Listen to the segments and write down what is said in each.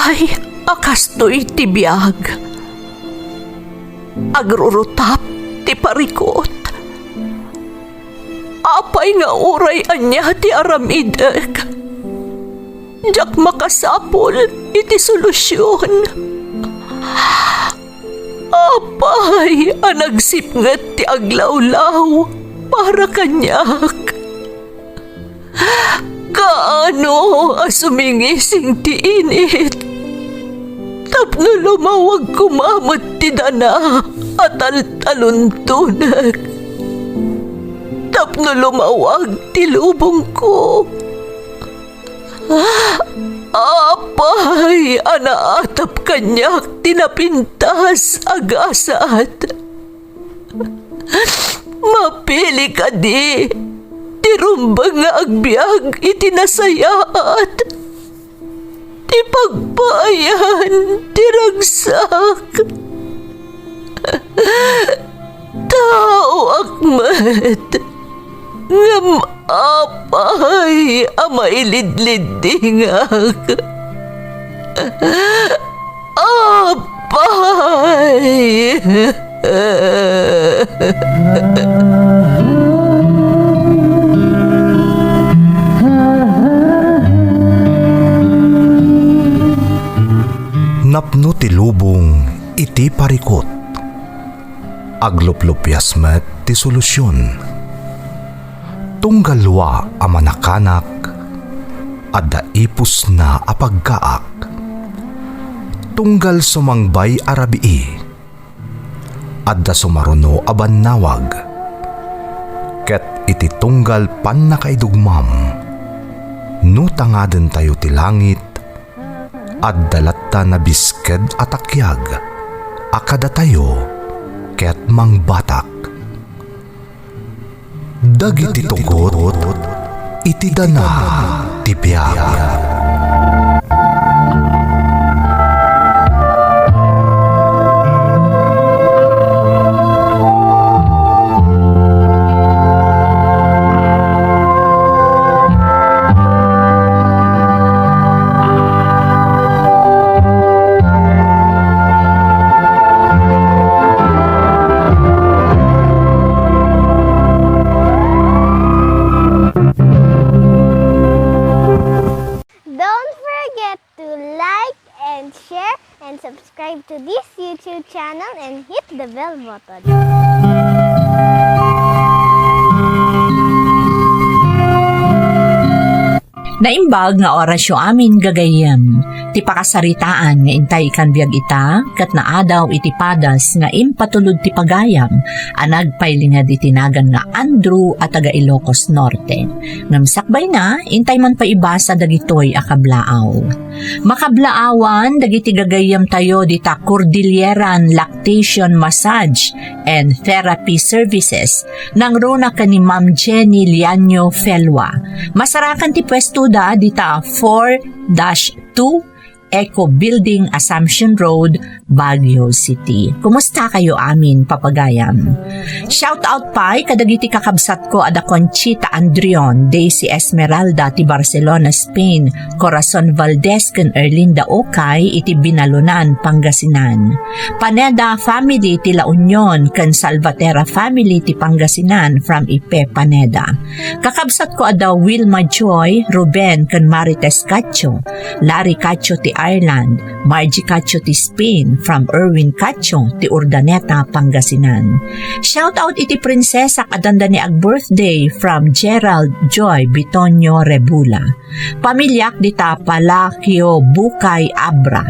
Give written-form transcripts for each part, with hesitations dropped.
Apay, akastoy tibiyag. Agrurutap ti parikot. Apay nga uray anya ti aramidek. Jak makasapol iti solusyon. Apay, anagsipnget ti aglawlaw para kanyak. Kaano asumingising ti init? Tapno lumawag kumamot ti dana at taluntunak. Tapno lumawag ti lubong ko. Apay, anaatap kanyak tinapintas agasat. Mapili ka di. Tirumbang nga agbyag itinasayaat. Ti pagbayan, tiragsak. Tao akmat. Ngam apay, amailidlidingak. Apay. Napno ti lubong iti parikot. Agluplupyas met ti solusyon. Tunggalwa a manakanak adda ipus na apagkaak. Tunggal sumangbay arabii adda sumaruno a bannawag. Ket iti tunggal pan nakaidugmam no tangaden tayo ti langit at dalatta na bisked at akyag, akada tayo, ket mangbatak. Dagiti tugot, iti dana, tipyag. Subscribe to this YouTube channel and hit the bell button. Naimbag nga orasyo amin gagayem, ti pakasaritaan nga intay kan biag ita, kat naadaw iti padas nga impatulod ti pagayam, anagpailingad itinagan nga Andrew at taga Ilocos Norte. Ngamsakbay na, intay man paibasa dagitoy akablaaw. Makablaawan, dagiti gagayam tayo dita Cordilleran Lactation Massage and Therapy Services, nang runa ka ni Ma'am Jenny Lianyo Felwa. Masarakan ti pwesto da dita 4-2 Eco Building, Assumption Road, Baguio City. Kumusta kayo amin, papagayam? Shout out pa, kadagiti kakabsat ko ada Conchita Andrion, Daisy Esmeralda ti Barcelona, Spain, Corazon Valdez ken Erlinda Okay iti Binalunan, Pangasinan. Paneda family ti La Union ken Salvatera family ti Pangasinan from Ipe, Paneda. Kakabsat ko ada Wilma Joy, Ruben ken Marites Cacho, Larry Cacho ti Ireland, Margie Cacho ti Spain, from Erwin Cacho ti Urdaneta, Pangasinan. Shout out iti prinsesa kadanda ni ag birthday from Gerald Joy Bitonio Rebula. Pamilyak dita Palakio Bukay Abra.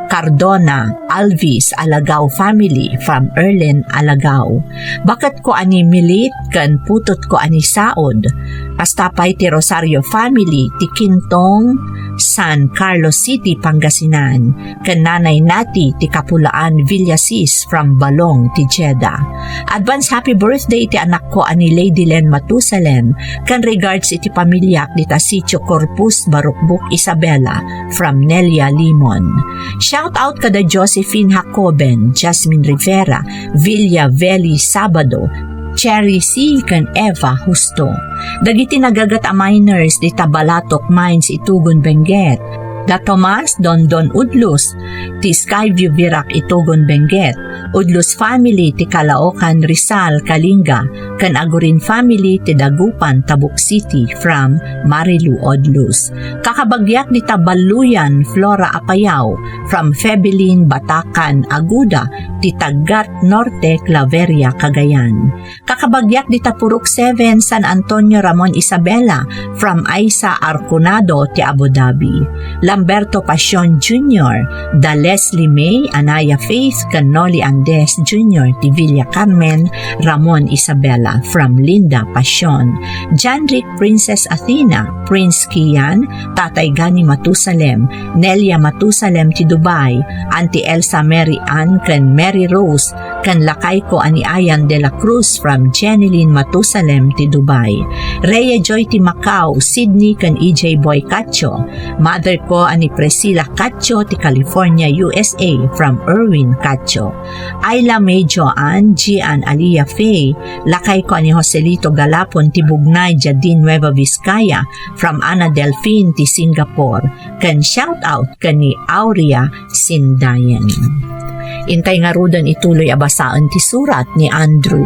Cardona, Alvis, Alagao family from Erlen, Alagao. Bakat ko ani Milit, kan putot ko ani Saod. Pastapay ti Rosario family, ti Kintong, San Carlos City, Pangasinan. Kan nanay nati, ti Kapulaan Villasis from Balong, ti Jeddah. Advance happy birthday ti anak ko ani Lady Len Matusalem. Kan regards iti pamilyak di Tasitio Corpus, Barukbuk, Isabela from Nelia Limon. Shout out kada Josephine Jacoben, Jasmine Rivera, Villa Veli Sabado, Cherry C. kan Eva Justo. Dagiti nagagat a miners di Tabalatok Mines, Itugon, Benguet. La Tomas Dondon Udlus, ti Skyview Virac Itugon Benguet, Udlus family ti Caloocan Rizal Kalinga, kan Agurin family ti Dagupan Tabuk City from Marilu Odlus. Kakabagyak ni Tabaluyan Flora Apayao from Febelin Batacan Aguda ti Tagat Norte Claveria Cagayan. Kakabagyak ni Tapurok 7 San Antonio Ramon Isabela from Aisa Arconado ti Abu Dhabi. Lamberto Pasion Jr., da Leslie May Anaya Faith Canoli Andes Jr. ti Villa Carmen Ramon Isabela from Linda Pasion. Janric Princess Athena Prince Kian Tatay Gani Matusalem Nelia Matusalem ti Dubai Auntie Elsa Mary Ann kan Mary Rose kan lakay ko ani Ayan de la Cruz from Jeneline Matusalem ti Dubai. Rhea Joy ti Macau Sydney kan EJ Boy Cacho. Mother ko ani Priscilla Cacho ti California, USA from Erwin Cacho. Ayla May Joanne Gian Alia Faye lakay ko ani Joselito Galapon ti Bugnay Jadin Nueva Vizcaya from Ana Delphine ti Singapore. Kan shout out kan ni Aurea Sindayan. Intay nga rudan ituloy abasaan ti surat ni Andrew.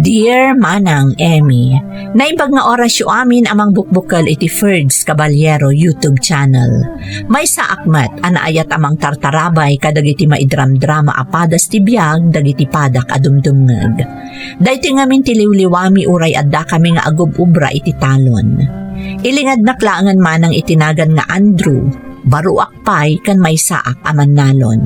Dear Manang Emmy, naibag nga oras yu amin amang bukbukal iti Ferds Caballero YouTube channel. May sa akmat, anaayat amang tartarabay kadagiti maidram-drama apadas ti biyag dagiti padak adumdumngeg. Dayti ngamin ti liwliwami uray adda kami nga agub-ubra iti talon. Ilingad naklangan manang itinagan nga Andrew, baruak pay kan may saak aman nalon.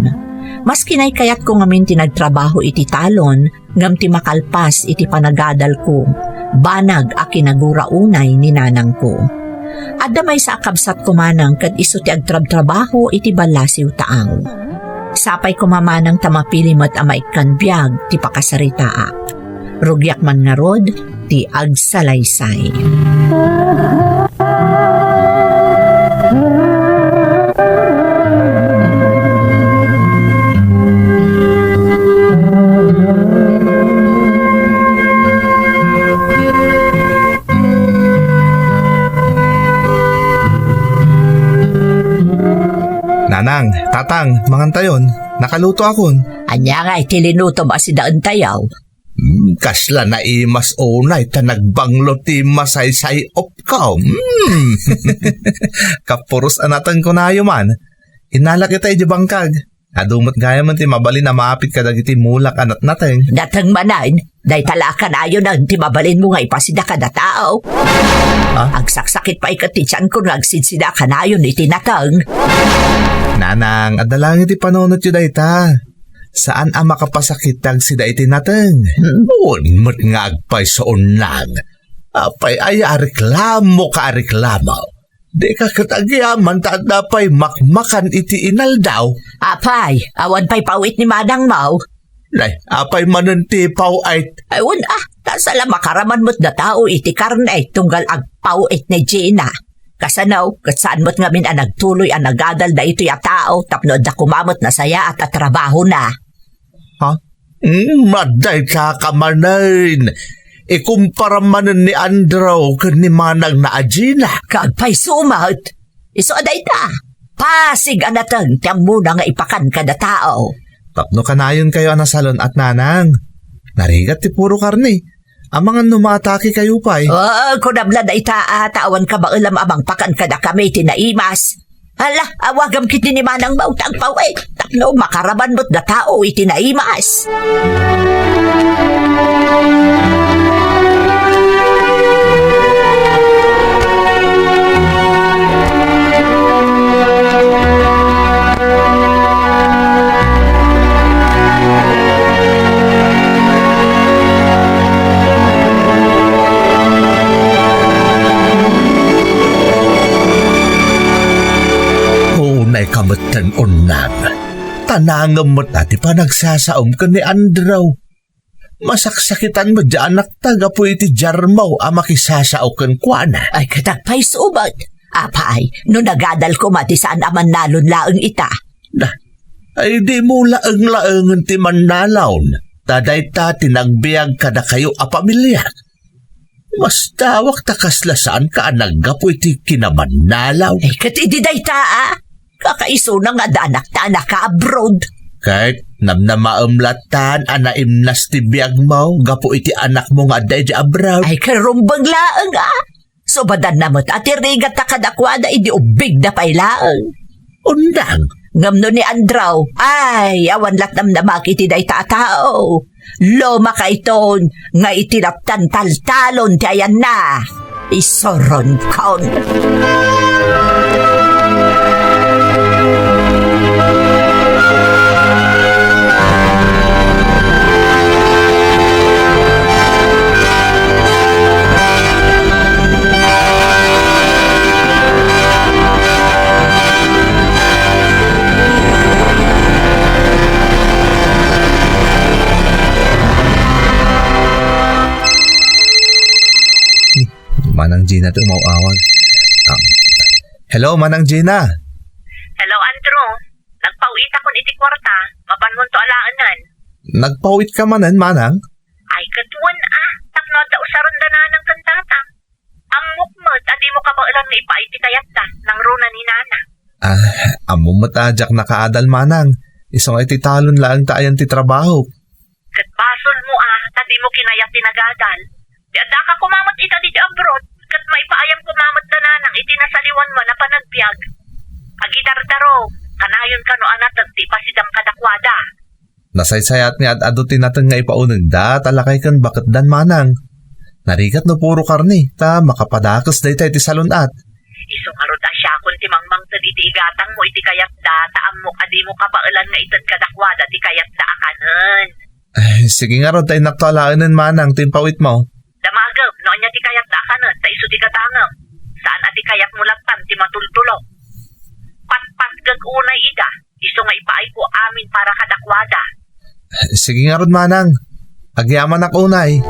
Mas kinay kayat ko ngamin tinagtrabaho iti talon, ngam ti makalpas iti panagadal ko, banag a kinagura unay ni nanang ko. Adda may sa akabsat ko manang kad iso ti agtrab-trabaho iti balasiw taaw. Sapay ko mamanang tamapilimot a maikkan biyag ti pakasaritaa. Rugyak man nga rod, ti agsalaysay. Nanang, tatang, mangantayon, nakaluto akon. Anya nga itilinuto ba si daan tayaw? Kasla na imas unay ta nagbanglo ti masaysay opkaw. Kapuros anatan ko na man. Inala kita iti bangkag. Adumot gaya man ti mabalin na maapit kadag iti mulak anat natin. Datang manain, day talakan ayo na ti mabalin mo nga ipasida ka na tao. Agsaksakit pa ikatitsan ko nga agsidsida ka na yun iti natang. Nanang, adalang iti panunot yu dayta. Saan ang makapasakitag sida iti nateng? Unmat nga agpay sa unlang. Apay ay areklamo ka areklamo. Di ka katagyaman ta dapay makmakan iti inal daw. Apay, awan pa'y pawit ni Madang Mau. Nay, apay manantipaw ay... Ayun tasala makaraman mo't na tao iti karnay tunggal agpawit ni Gina. Kasanaw, katsaan mo't ngamin ang nagtuloy ang nagadal na ito'y a tao tapnood na kumamot na saya at trabaho na. Ha? Maday ka kamanain. Ikumpara manan ni Andrew kan ni Manang na Gina. Kagpay sumat. Iso aday ta. Pasig anatang tiyang muna nga ipakan ka na tao. Tapno kanayon kayo anasalon at nanang. Narigat ti puro karni. Amang numatake kayo pa'y. Kunabla na ita tawan ka ba ulam amang pakan ka na kami tinaimas. Hala, awagam kiti ni Manang Mautang paway. Takno makaraban mo't na tao itinaimas. Kamatan unang. Tanangam mo tati pa nagsasaom ka ni Andrew. Masaksakitan mo dyan anak taga po iti jarmaw a makisasao kan kuana. Ay katagpay subat. Apay, no nagadal ko mati saan aman nalon laeng ita. Ay di mo laeng-laengan ti manalaon. Taday ta tinagbiag ka na kayo a pamilya. Mas tawag takaslasan ka naggapo iti kinamanalaw. Ay, kat ididay ta, kakaiso na nga danak ta anak ka abroad. Kahit namnamaamlatan anaimnas ti biyag mo, gapo iti anak mo nga day di abroad. Ay, karumbang laang So, badan na mo't ati rigat ta kadakwada, idi ubig na pailaang. Undang, Ngamno ni Andraw, ay, awan lat namnamak iti day tao. Loma ka iton, nga itinaptan taltalon ti ayan na. Isoron kaon. Manang Gina to umawawag. Hello, Manang Gina. Hello, Andrew. Nagpauit akong iti kwarta. Mapan mo to alaanan. Nagpawit ka manan, Manang? Ay, katuan Takno da usaron da na ng kantata. Ang mukmot, adi mo kabailan nga ipaiti kayat ta. Nang runa ni Nana. Amo matadyak na kaadal, Manang. Isang iti talon lang taayan ti trabaho. Katbasol mo tadi mo kinayat tinagadal. Di ada ka kumamot ita di abroad. Kat maipaayam kumamot da nanang iti nasaliwan mo na panagbiag. Agidardaro, kanayon ka no anatag ti pasidam kadakwada. Nasaysayat ni adadutin natin nga ipaunag da, talakay kan bakit dan, Manang. Narigat no puro karni, ta makapadakas da iti salunat. Isong arot siya kung ti mangmang iti igatang mo iti kayat da, taam mo adi mo kabailan nga itad kadakwada ti kayat da akanan. Sige nga ron tayo naktualaanan, Manang, timpawit mo. Damagam, noon niya ti kayat da akanan, ta iso ti katangam. Saan ati kayat mo lagtan ti matultulo? Pat-pat gagunay ida, iso nga ipaay ko amin para kadakwada. Sige nga ron, Manang. Agyaman ako unay.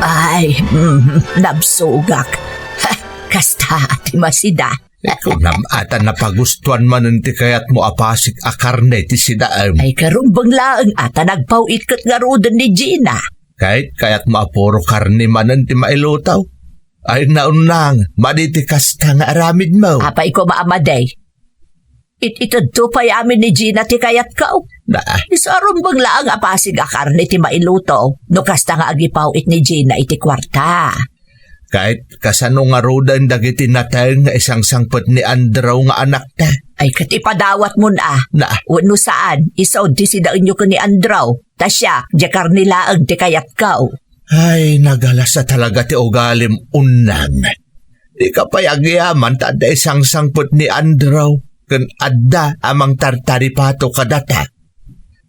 Ay, nabsugak. Kasta ati masida. Ikaw ata napagustuhan man ti kayat mo apasik akarne ti sidaam. Ay, karumbang laang ata nagpawit kat nga rodan ni Gina. Kahit kayat mo apuro karne manan ti mailutaw. Ay naunang, maditikas ka nga aramid mo. Apay ko maamaday. Itadto pa yamin ni Gina ti kayat kao. Isarumbang laang apasig akarne ti mailuto. No kasta nga agipawit ni Gina iti kwarta. Kahit kasano nga rodan dagiti natay nga isang sangpot ni Andraw nga anak ta. Ay katipadawat mo na. Wano saan, isaw di sidaan nyo ko ni Andraw. Tasya, jakar nila ang ti kayat kao. Ay, nagalas na talaga ti ugalim unang. Di ka payagyaman tada isang sangpot ni Andraw. Kun adda amang tartaripato kadata.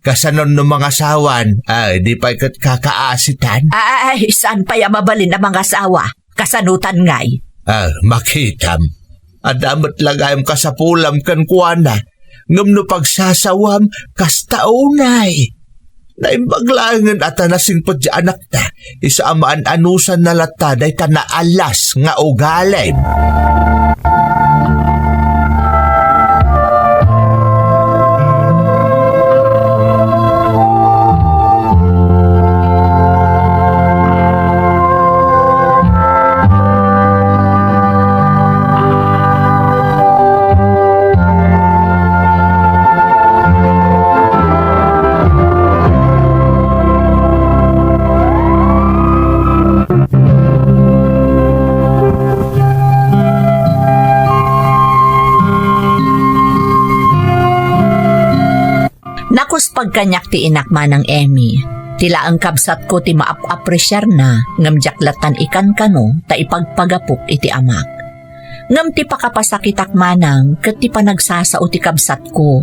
Kasanon no mga sawan, ay di pa ikat kakaasitan. Ay, saan pa mabalin na mga asawa? Kasanutan ngay. Makitam. Adamot lagayam kasapulam kan kuana. Ngam no pagsasawam, kastaunay. Naimbaglangan at nasingpot di anak ta. Isa amaan anusan na lataday ta na alas nga ugalim. Nakus pagkanyak ti inak manang Emmy. Tila ang kabsat ko ti maap-apresyar na ngam jaklatan ikan kano ta ipagpagapok iti amak. Ngam ti pakapasakitak manang ket ti panagsasao ti kabsat ko.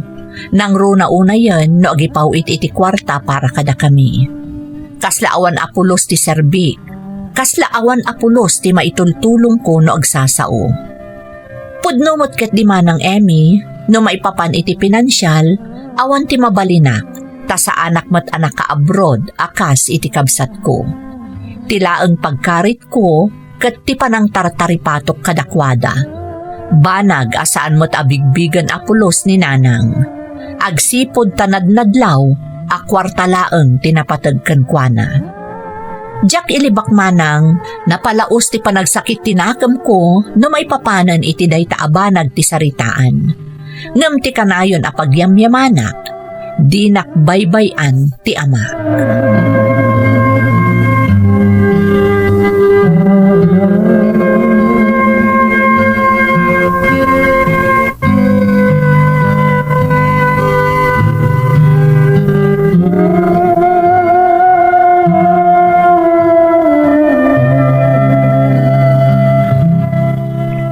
Nang runa una yan no agipaw iti kwarta para kada kami. Kasla awan apulos ti serbik. Kasla awan apulos ti maitultulong ko no agsasao. Pudnomot ket di manang Emmy, No maipapan iti pinansyal, awan ti mabalinak, ta sa anak mat anak ka abroad, akas iti kabsat ko. Tilaang pagkarit ko, kat ti panang tartaripatok kadakwada. Banag asaan mo't abigbigan apulos ni nanang. Agsipod tanadnadlaw, akwartalaang tinapatagkan kwa. Jack ilibak manang, napalaos ti panagsakit tinakam ko, no may papanan iti day taabanag ti saritaan. Ngam ti kanayon apagyamyamanak, di nakbaybayan ti ama.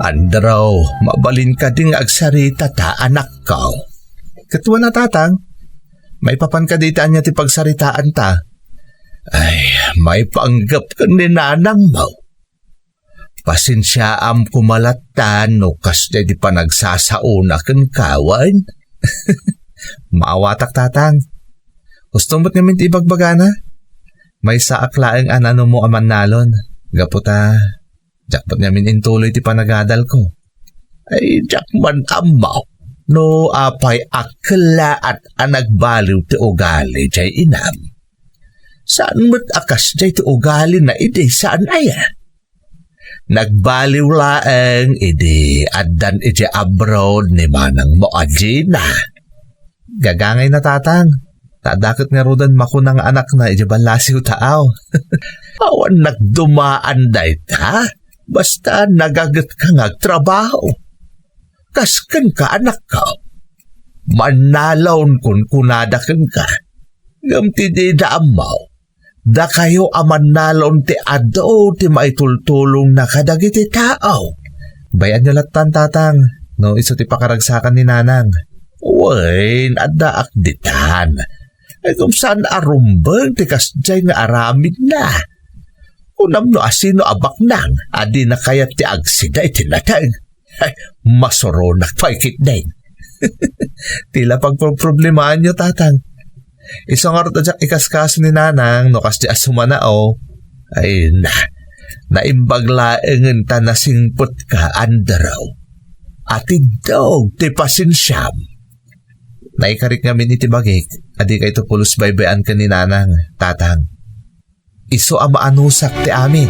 Andraw, mabalin ka ding agsarita ta, anak ko. Katuwa na tatang, may papan ka ditaan niya ti pagsaritaan ta. Ay, may panggap ka ni nanang mo. Pasensyaam kumalatan no kas di panagsasauna kang kawan. Maawatak tatang. Gusto mo't ngamin ti ibagbagana? May saak laeng anano mo aman nalon. Gaputa. Jakpat namin intuloy ti panagadal ko. Ay, jakman amaw. No, apay akla at anagbaliw ti ugali jay inam. Saan mo't akas jay ti ugali na ide saan aya? Nagbaliw laeng ide addan ide abroad ni manang mo na. Gagangay na tatang. Tadakot nga rodan makunang anak na ide balasiw taaw. Awan nagdumaan day ta. Basta nagagat ka ngagtrabaho. Kaskan ka anak ka. Manalaon kun kunadakan ka. Gamti di daamaw. Da kayo amanalaon ti ado ti maitultulong na kadagiti tao. Bayan nyo latan tatang. No iso ti pakaragsakan ni nanang. Wain adda akditan. Ay kung saan arumbang ti kasjay nga aramid na. Unam no asino abak nang, adi na kayat ti agsida itinatag. Ay, masoronak pa ikitdain. Tila pagproblemahan nyo, tatang. Isang arot ajak ikaskas ni nanang, no kas di asumanao. Ay naimbaglaengan ta nasingput ka, andaraw. Atig daw, ti pasensyam. Naikarik ngamin iti bagik, adi kay to pulos baybayan ka ni nanang, tatang. Iso ang maanusak ti amin.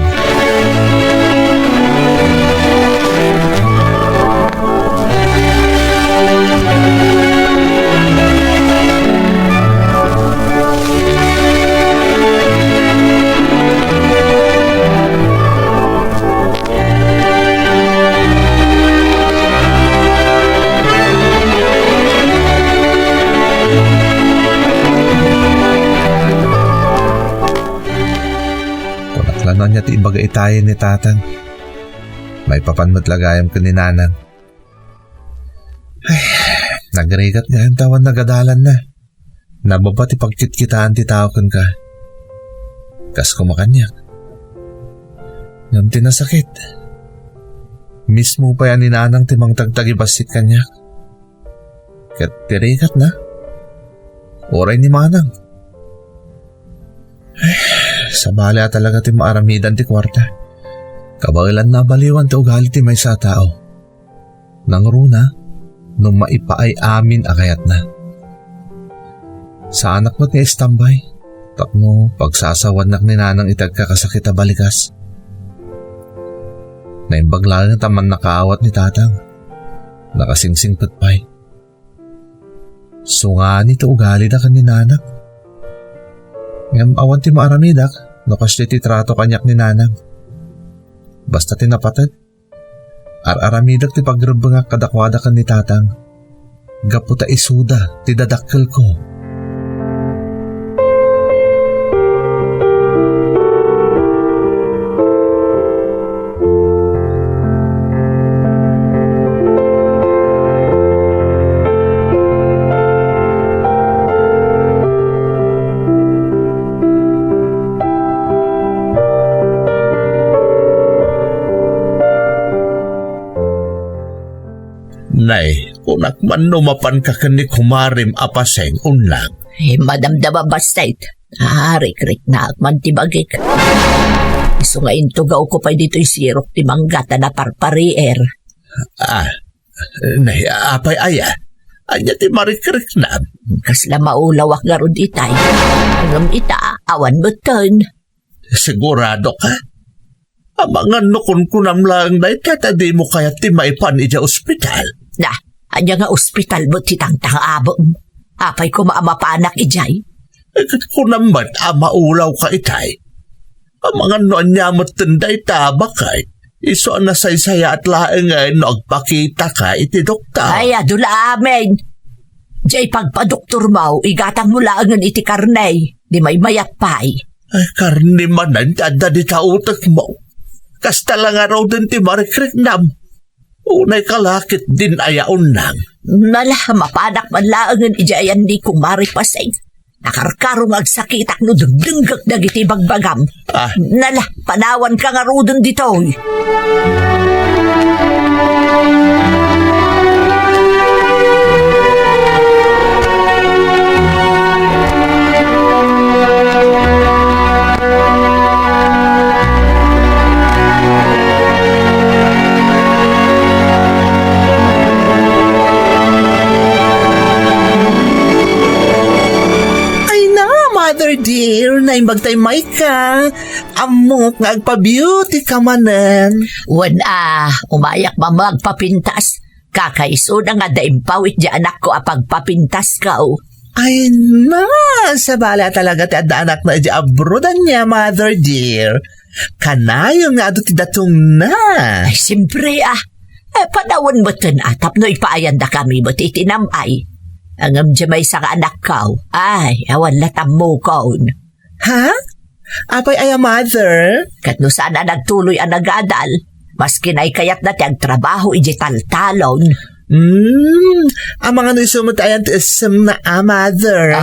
Ano niya ti imbaga itayin ni tatang. May papanmatlagayam ka ni nanang. Ay, nagrigat nga ang tawan nagadalan na. Nababa ti pagkitkitaan ti tao kan ka. Kas kumakanyak. Ngam ti nasakit. Mismo pa yan ni nanang timang tagtagibasit kanyak. Kat tirigat na. Oray ni manang. Ay, sa bala talaga ti maaramidan ti kwarta. Kabailan na baliwan ti ugali ti may sa tao. Nang runa, nung maipaay amin akayat na. Sa anak mo't nga istambay, tapno pagsasawan nak ni nanang itagkakasakit a balikas. Naimbaglaan na taman nakaawat ni tatang. Nakasingsing patpay. Sungani ti ugali da kan ni nanak. Ngam awan ti maaramidak, nakas ti trato kanyak ni nanang. Basta tinapatid. Ar-aramidak ti pagrabangak kadakwada kan ni tatang. Gaputa isuda ti dadakkel ko. Nay, Unak man numapan ka kani kumarim apaseng unlang. Madamdama bastet. Harik-rik na man tibagik. Iso nga intugaw ko pa dito'y sirok ti manggata na parparier. Nay, apay aya. Anya ti marikrik na. Kasla maulawak garod itay. Hanggang ita, awan beton. Sigurado ka? Amangan nukon kunam lang na itatadi mo kaya ti maipan ija ospital. Na, anya nga ospital mo titang-tang abong. Apay ko maamapanak ijay. Kat kunam ba't maulaw ka itay? Amangan no anya matinday tabakay. Iso na saysaya at laeng ay nagpakita ka iti doktor. Ay, adula amin. Jay pagpadoktor mo, igatang mo laangan iti karnay. Di may mayat pa'y. Ay, karni manan tada di tautak mo. Kasta lang araw din ti marikrik nam. Unay kalakit din ayaon nang. Nala, mapanak man laangan ijayan di kong maripasay. Nakarkarong agsakitak no dagdanggak dagiti bagbagam. Nala, panawan ka nga rodon ditoy. Mother dear, naimbagtay may ka. Amok nga agpa-beauty ka manan. Umayak ba magpapintas? Kakaiso na nga daimpawit di anak ko apagpapintas ka o. Ay na, sa bala talaga ti adda anak na di abroadan niya, mother dear. Kanayo nga ado ti datong na. Ay, simpre panawan mo ito na tapno ipaayan na kami mo titinamay. Ang may sa anak ko. Ay, awan latam mo kaon. Ha? Apay ay mother? Kat no sana nagtuloy ang nagadal, mas kinay kayat na tiyang trabaho ijital-talon. Ang mga nusumutayan ti isem na mother.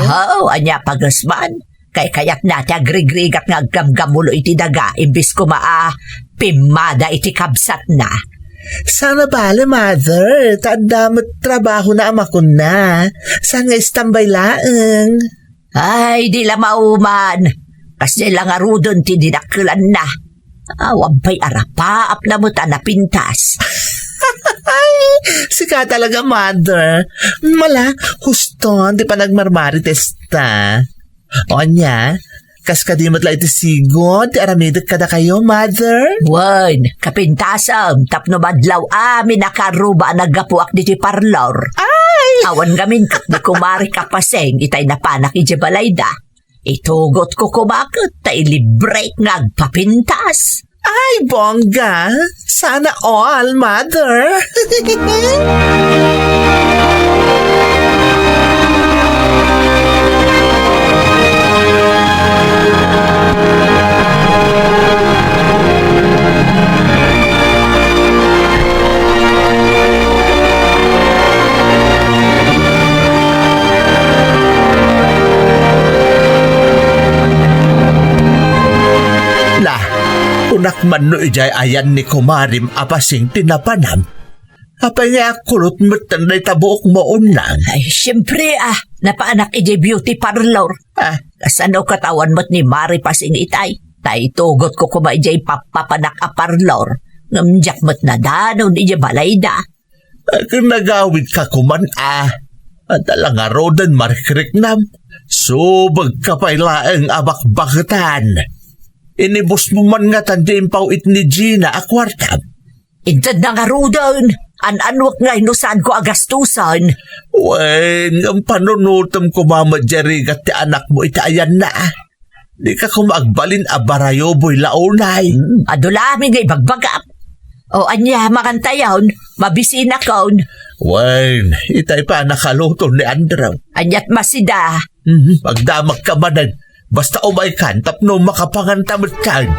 Anya pagasman. Kay kayat na tiyang grigrigat nga gamgamulo iti daga, imbis ko pimada iti kabsat na. Sana bala, mother. Tadamot trabaho na amakon na. Saan nga istambay laeng? Ay, di la mauman. Kasi lang arudon ti dinaklan na. Wampay arapaap na mo na pintas. Ay, sika talaga, mother. Mala, huston, di pa nagmarmarites ta. O anya, kas kadimot la iti sigod, ti aramidot kada kayo, mother? Wan, kapintasam, tapno madlaw amin nakaruba nagapuak di ti parlor. Ay! Awan gamin kat di kumari kapaseng itay napanak iti balayda. Itugot ko kumakot, tay libre ngagpapintas. Ay, bongga. Sana all, mother. Unak man no ijay ayan ni kumarim apasing tinapanam. Apay nga kulot matanday tabuok mo unlang. Ay, siyempre napaanak ijay beauty parlor. Kasano katawan mo't ni Mari pasing itay. Tay tugot ko kuma ijay papapanak a parlor. Ngamjak mo't na danon ijay balayda. Kung nagawid ka kuman at alang arodan marikrik nam. Subag kapay laeng abak-bakatan. Inibos mo man nga tandiin pawit ni Gina akwartam. Intad na nga rodan. Anwak nga inusan ko agastusan. Wen, ang panunutom ko mamadjarigat ti anak mo itaayan na. Di ka kumagbalin barayoboy launay. Adulami nga ibagbagap. O anya makantayon, mabisina kaon. Wen, itay pa nakaluto ni Andraw. Anyat masida. Pagdamag ka manan. Basta umay kan, tapno makapangantamot kan.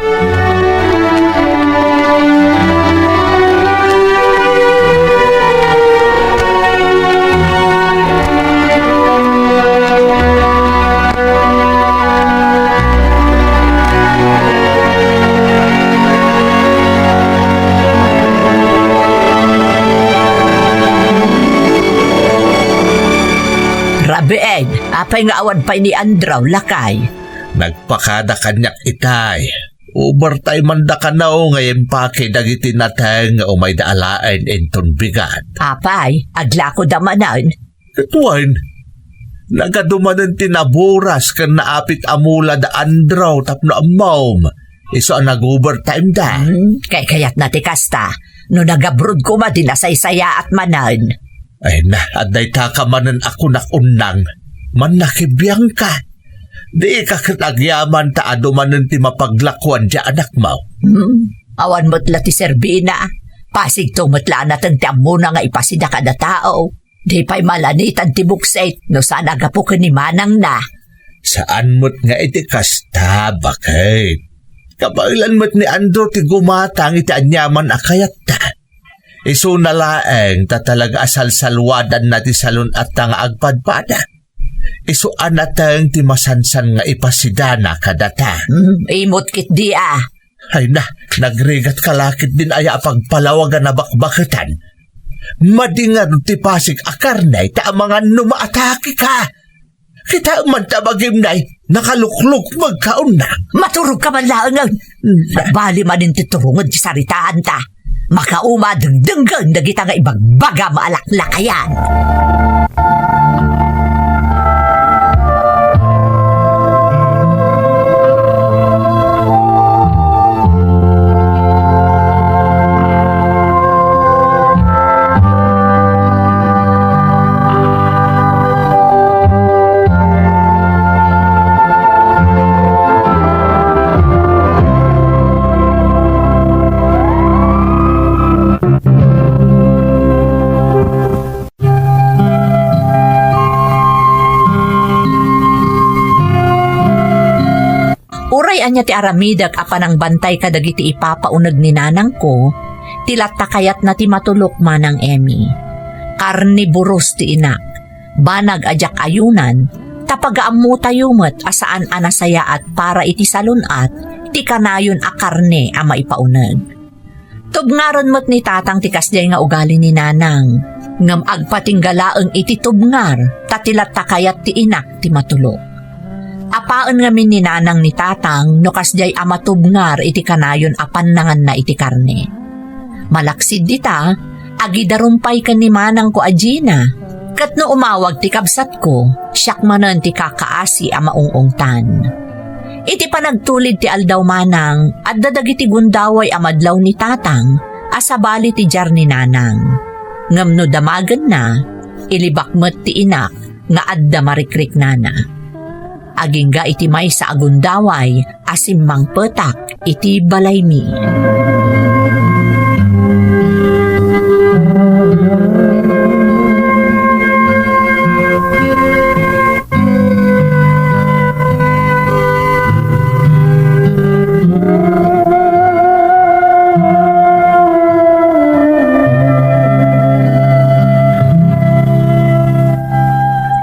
Beeg, apay nga awan pa ni Andraw, lakay. Nagpakada kanyak itay. Overtime man da ka na ngayon pa kay dagiti natang o may daalain enton bigat. Apay, agla ko damanan. Katuan, nagadumanan tinaburas kan naapit amula da Andraw tapno amawm. Iso ang nag-overtime da. Kay kayat na ti kasta, no nagabrod ko ma dinasaysaya at manan. Ay na, aday takamanan ako nakunang. Man nakibiyang ka. Di ka katagyaman ta adumanan ti mapaglakuan di anak mo. Awan mo't la ti Serbina. Pasig tumutla na tagdam mo na nga ipasida ka na tao. Di pa'y malanitan ti buksay no sana gapukin ni Manang na. Saan mo't nga iti kasta, bakit? Kabailan mo't ni Andrew ti gumatang iti anyaman akayat ta. Iso nalaeng ta talaga asal-salwadan na ti salon at nga agpadpada. Iso anatang ti masansan nga ipasidana kadata. Imot kit di Ay na, nagrigat kalakit din aya pagpalawagan na bakbakitan. Madingan ti pasig akarnay ta mga numaatake ka. Kita man tabagim nay, nakalukluk magkaon na. Maturog ka man lang. Bali man din titurungan ti saritaan ta. Makauma dengdenggan na kita nga ibagbaga maalaklakayan. Uray anya ti aramidag apan ang bantay kadagiti ipapaunag ni nanang ko, tilat takayat na ti matulok manang Emmy. Karniburos ti inak, banag ajak ayunan, tapagaammo tayumet asaan anasaya at para iti salunat, ti kanayon a karne a maipaunag. Tubngaron mo't ni tatang ti kasday nga ugali ni nanang, ngam agpatinggalaeng iti tubngar, tatilat takayat ti inak ti matulok. Apaan ngamin ni nanang ni tatang no kasjay amatubngar iti kanayon apan nangan na iti karne. Malaksid dita, agidarumpay ka ni manang ko ajina. Kat no umawag ti kabsat ko, siyak manan ti kakaasi a maungungtan. Iti panagtulid ti aldaw manang, at dadagiti gundaway amadlaw ni tatang, asabali ti jar ni nanang. Ngam no damagan na, ilibakmet ti inak, nga adda marikrik nana. Agingga iti may sa agundaway, asimmang petak iti balaymi.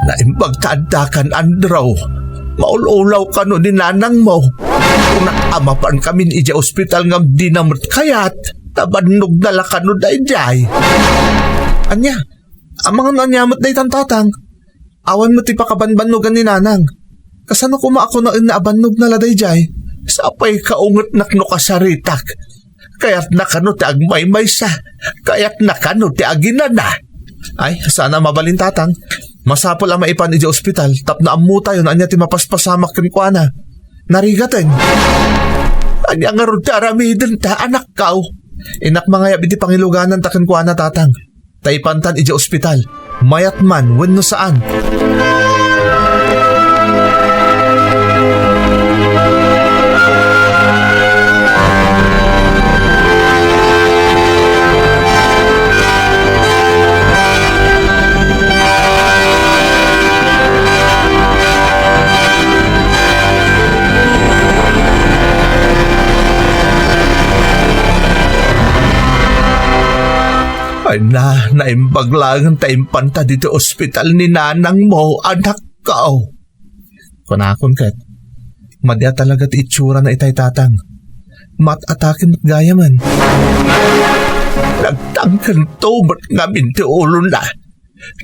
Naimbagtaandakan, Andraw. Maululaw ka no ni nanang mo. Kung nakamapan kami ni ija ospital ngam di namot kayat, tabanog nala ka no day-day. Anya, ang mga nanyamot day tantatang, awan mo ti pakabanbanugan ni nanang. Kasano kuma ako na inaabanog nala day-day? Sapay kaungot nakno kasaritak. Kaya't nakano ti agmay-may sa, kaya't nakano ti aginana. Ay, sana mabalin tatang. Masapol ang maipan ija ospital, tapna amu tayo na anya ti mapaspasamak kin kwa na. Narigatan. Anya nga ron ti aramidin ta, anak kao. Inak mga yabi ti pangiluganan ta kin kwa na tatang. Taipantan ija ospital, mayat man, wenno saan. Ay na, naimbaglangan taimpanta dito ospital ni nanang mo, anak kao. Kunakon kat, madya talaga ti itsura na itay tatang. Mat-atakin at gaya man. Nagtangkan to, ba't ngamin ti ulo na?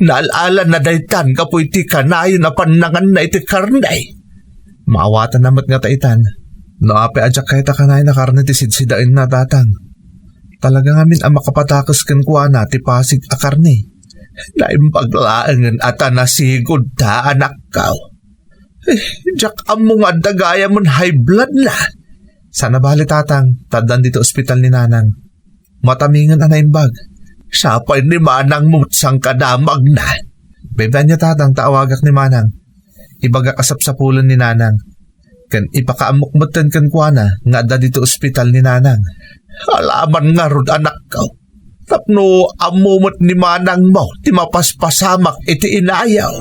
Naalala na daytan kapoy ti kanayon na panangan na iti karnay. Maawatan namat nga taitan. No ape adyak kay ta kanay na karne ti sidsidain na tatang. Talaga ngamin ang makapatakas kan kuha na ti pasig a karne. Naimpaglaangan at nasigod ta anak kaw. Diyak amo nga dagaya mon high blood na. Sana bali tatang, tadan dito ospital ni nanang. Matamingan anaimbag. Siya pa'y ni manang mutsang kadamag na. Beban niya tatang taawagak ni manang. Ibaga kasapsapulan ni nanang. Kan ipakaamukmutan kan kuana nga da dito ospital ni nanang. Alaman nga rod anak kaw. Tapno amumot ni manang mo ti mapaspasamak iti inayaw.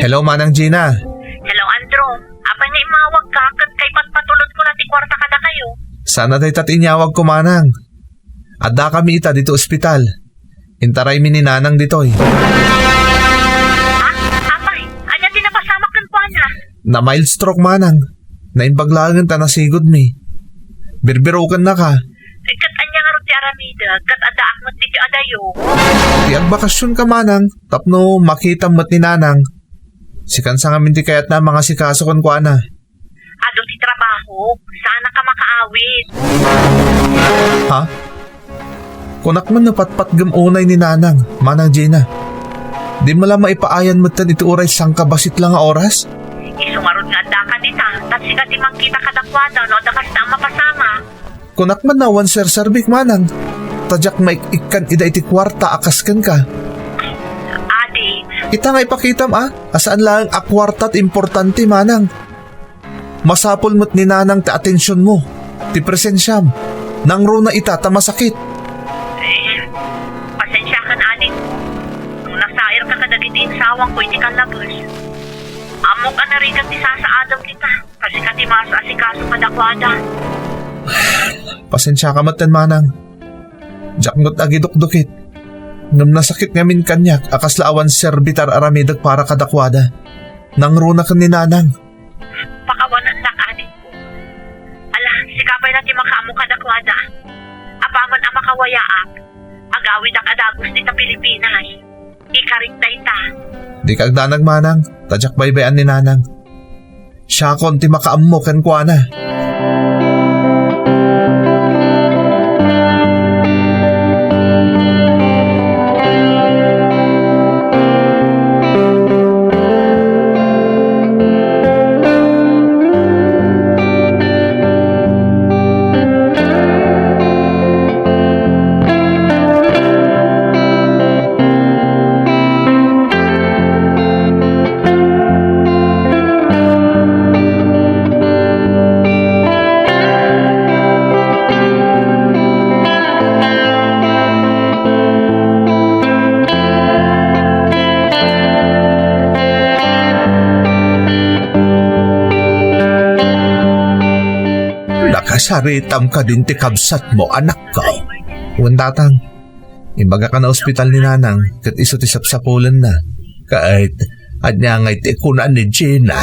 Hello, Manang Gina. Hello, Andrew. Apay nga imawag ka, kat kay patpatulod ko na ti kwarta kada kayo. Sana day tatinyawag ko, Manang. Adda kami ita dito ospital. Intaray mi ni nanang ditoy. Ha? Apay, anya din napasamak ng kuana. Na mild stroke, Manang. Nainbaglangan ta nasigod mi. Birbirokan na ka. Kat anya nga ron ti aramida, kat ada akmat ti adayo. Di ang bakasyon ka, Manang. Tapno makita mo't ni nanang. Sikan sa ngamin di kayat na mga sikaso kon kuana. Ado ti trabaho, sana ka makaawit. Ha? Kunak man napatpat gamunay ni nanang, Manang Gina. Di mo lang maipaayan mo tan iti uray sang kabasit lang nga oras? Isumarod nga da ka dita, tat siga ti mangkita kadakwada no dakas na ang mapasama. Kunak man na one sir-servik, Manang. Tadyak maikikan ida iti kwarta akaskan ka. Adi, Kita nga ipakitam asaan lang akwartat importante, Manang. Masapol mo't ni nanang ti atensyon mo, ti presensyam, nang ro na ita ta masakit. pasensya ka na ading ko. Nung nasair ka kadagiti sawang ko iti kalabas. Amo ka na rin ti sasaadaw kita, kasi ka ti masa asikaso kadakwada. Pasensya ka matan, Manang. Diyak mo't agidukdukit. Ngam nasakit ngamin kanyak, akas laawan serbitar aramidag para kadakwada. Nang runa ka ni nanang. Pakawanan lang ading ko. Ala, sikapay na ti makaamo kadakwada. Apaman ang makawayaak. Agawid ang adagos ni ta Pilipinas. Ikarik na ita. Di kagdanag, Manang. Tadyak baybayan ni nanang. Siya kon ti makaammo kan kuana. Nakasaritam ka din ti kabsat mo, anak ko. Tatang, imbaga ka na ospital ni nanang, kat iso ti sapsapulan na. Kahit, adnya ngay ti kunaan ni Gina.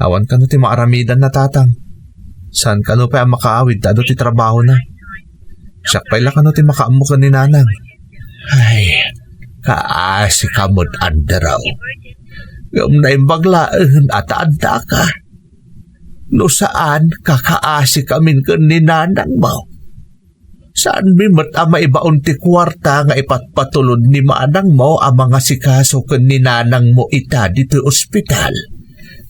Awan ka no ti maaramidan na tatang. Saan ka no pa ang makaawid, tado ti trabaho na. Siyak paila ka no ti makaamu ka ni nanang. Ay, kaasi ka mo't andaraw. Gam na imbaglaan at anda ka. No saan kakaasi kamin ka ni nanang mo? Saan mimat ama ibaon ti kwarta nga ipatpatulod ni manang mo ang mga sikaso ka ni nanang mo ita dito ospital?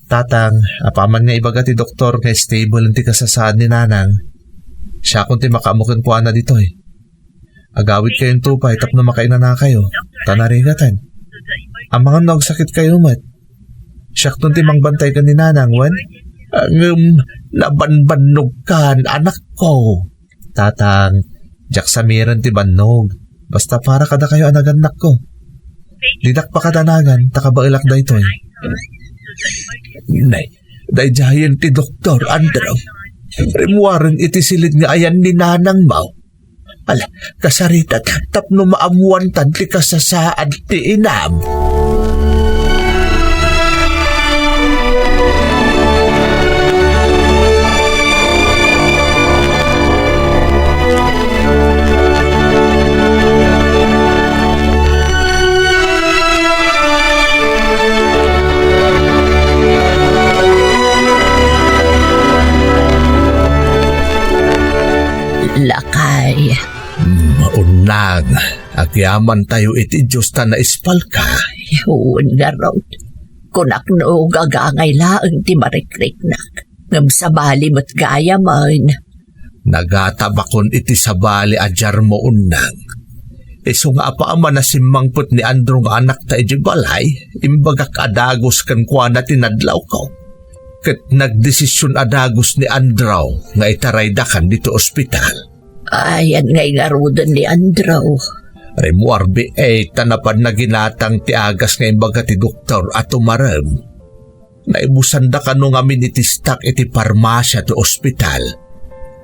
Tatang, apaman nga ibaga ti doktor nga stable ti kasasaan ni nanang. Siya kung ti makaamukin ko na dito eh. Agawid kayong tupay tapno makaina na kayo. Tanarigatan. Ang mga nagsakit kayo mat. Siya kung ti mangbantay ka ni nanang, wan? Nabanbanog kan, anak ko. Tatang, jak samiran ti bannog. Basta para kada kayo anagan ko. Didak pa katanagan, takabailak da ito. Nay, day jayan ti Dr. Andrew. Rimuaran iti silid nga ayan ni Nanang Mau. Ala, kasarita tap no maamuan tan ti kasasaad ti inam. Lakay. Maunang, agyaman tayo iti Diyos ta na ispal ka. Yun nga raw. Kunak no gagangay laang ti marikriknak. Ngam sabali mo't gaya man. Nagatabakon iti sabali ajar mo unang. Iso nga pa ama na simmangput ni Andrew nga anak ta iti balay, imbagak adagos kan kwa na tinadlaw ko. Kat nagdesisyon adagos ni Andrew nga itaraydakan dito ospital. Ayan nga'y ngarudan ni Andrew. Remuarbi tanapan na ginatang ti agas nga imbaga ti doktor at umarem. Naibusan da kano ngamin iti stak iti parmasya ti ospital.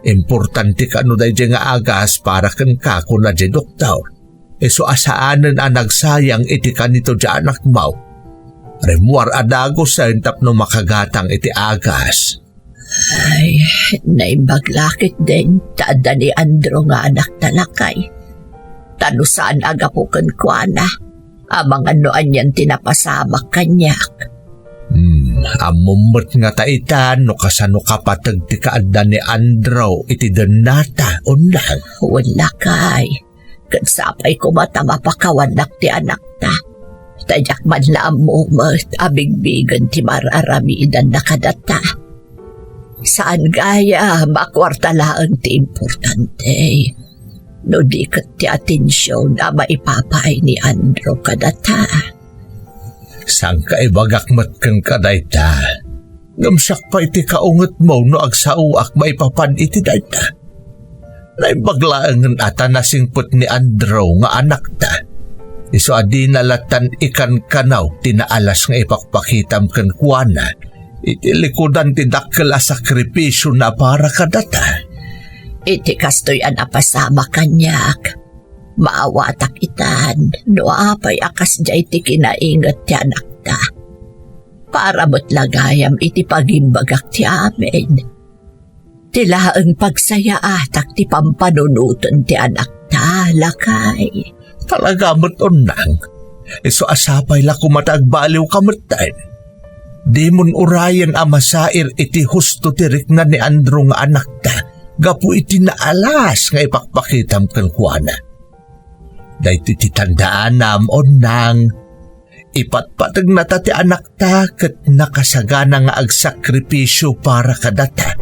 Importante kano da nga agas para kan kako na di doktor. So asaanan ang nagsayang iti kanito di anak mau. Remuar adagos sa intap no makagatang iti agas. Ay, naibaglakit din, tada ni Andrew nga anak talakay. Tano saan agapukan kwa na, amang anoan yan tinapasamak kanyak. Amumot nga taitan no kasano kapatag ti kaadda ni Andrew iti denata unang. Wala kay, kansapay ko matamapakawanak ti anak ta. Tadyak man mo abigbigan ti mararamidan na kadata. Saan gaya makwartalaan ti importante. No di kat ti atensyon na maipapay ni Andrew kadata. Sang kaibagak mat kang kadayta. Ngamsak pa iti kaungot mo no agsauak maipapan iti dayta. Naibaglaan ata nasingput ni Andrew nga anak ta. Iso adi nalatan ikan kanaw tinaalas nga ipakpakitam kan kuana. Iti likudan ti dakkel a sakripisyo na para kadata. Iti kastoy anapasama kanyak. Maawatak itan, no apay akas jay ti kinaingat ti anak ta. Para mo't lagayam iti pagimbagak ti amin. Tilaang pagsaya atak ti pampanunutan ti anak ta, lakay. Talaga mo't unang. Iso asapay la kumatagbaliw kamutan. Di mon urayan a masair iti husto tirik na ni Andrew nga anak ta. Gapu iti naalas nga ipakpakitam kan kuana. Dahil iti tandaan nam unang. Ipatpatag na ta ti anak ta kat nakasagana nga agsakripisyo para kadata.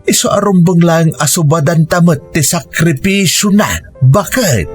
Iso arumbang lang asubadan tamat ti sakripisyo na. Bakit?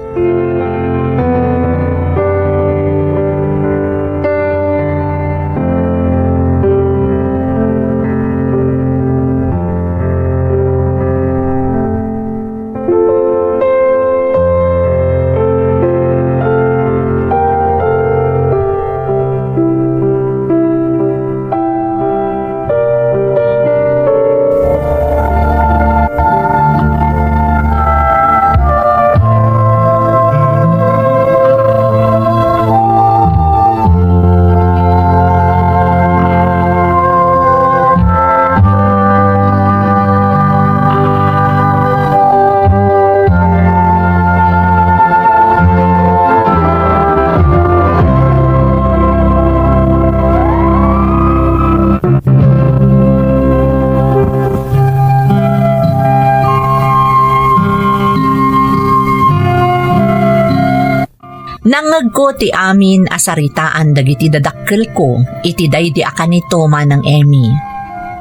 Nangag ko ti amin asaritaan dagiti dadakkel ko iti daydi akanito manang Emmy.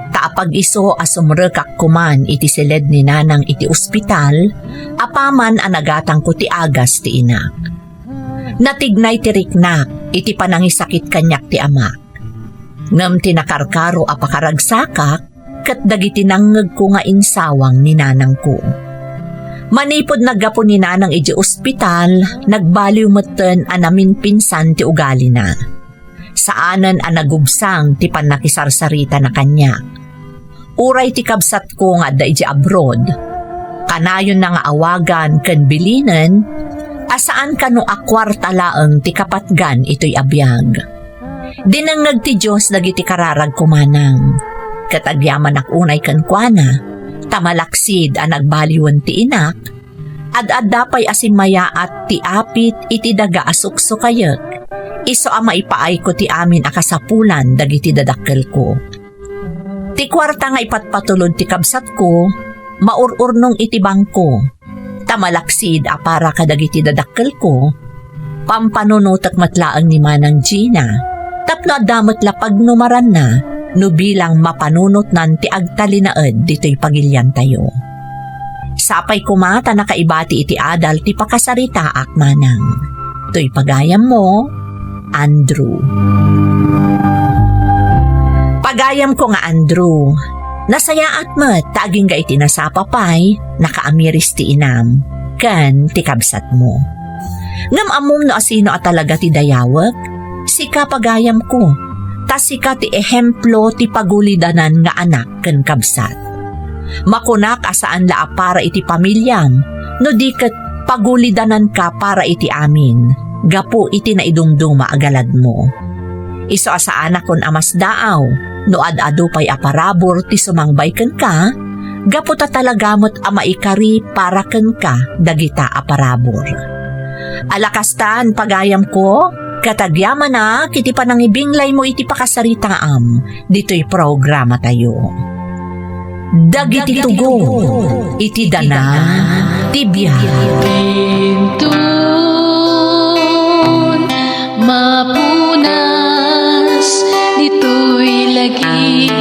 Taapag iso asumrekak kuman iti silid ni Nanang iti ospital, apaman anagatang ko ti agas ti inak. Natignay ti riknak iti panangisakit kanyak ti ama. Ngam tinakarkaro apakaragsakak kat dagiti nangag ko nga insawang ni Nanang ko. Manipod naggapo ni nanang iji ospital, nagbaliw moten anamin pinsan ti ugali na. Saanan ang nagubsang ti panakisarsarita na kanya. Uray ti kabsat ko nga da iji abroad. Kanayon na nga awagan ken bilinen, asaan kano akwarta laeng ti kapatgan ito'y abiyag. Dinangag ti Diyos dagiti kararag kumanang. Katagyaman ak unay kankwana, tamalaksid ang nagbaliwan ti inak, ad-adapay asimaya at ti apit iti daga asukso kayek, iso ama ipaay ko ti amin akasapulan dagiti dadakkel ko. Ti kwarta nga ipatpatulod ti kabsat ko, maururnong iti bangko, tamalaksid apara kadagiti dadakkel ko, pampanunutak matlaang ni Manang Gina, tapno adamot lapag numaran na, no bilang mapanunot nan ti agtalinaed dito'y pagilyan tayo. Sapay kumata nakaibati iti adal ti pakasarita ak manang. To'y pagayam mo, Andrew. Pagayam ko nga Andrew, nasayaat met taaging ga iti nasapapay, nakaamiris ti inam, ken ti kabsat mo. Ngam amom no asino at talaga ti dayawak, sika pagayam ko, tasika ti ehemplo ti pagulidanan nga anak ken kabsat. Makunak asaan laa para iti pamilyam, no di ket pagulidanan ka para iti amin, gapu iti naidumduma agalad mo. Iso asaan akon amas daaw, no ad-ado pay aparabor ti sumangbay ken ka, gapu ta talagamot ama ikari para ken ka dagita aparabor. Alakastan pagayam ko, katagyaman na kiti panangibinglay mo iti pakasaritaam, dito'y programa tayo. Dagiti tugo, iti dana, tibiyag. Bentun, mapunas, dito'y lagi.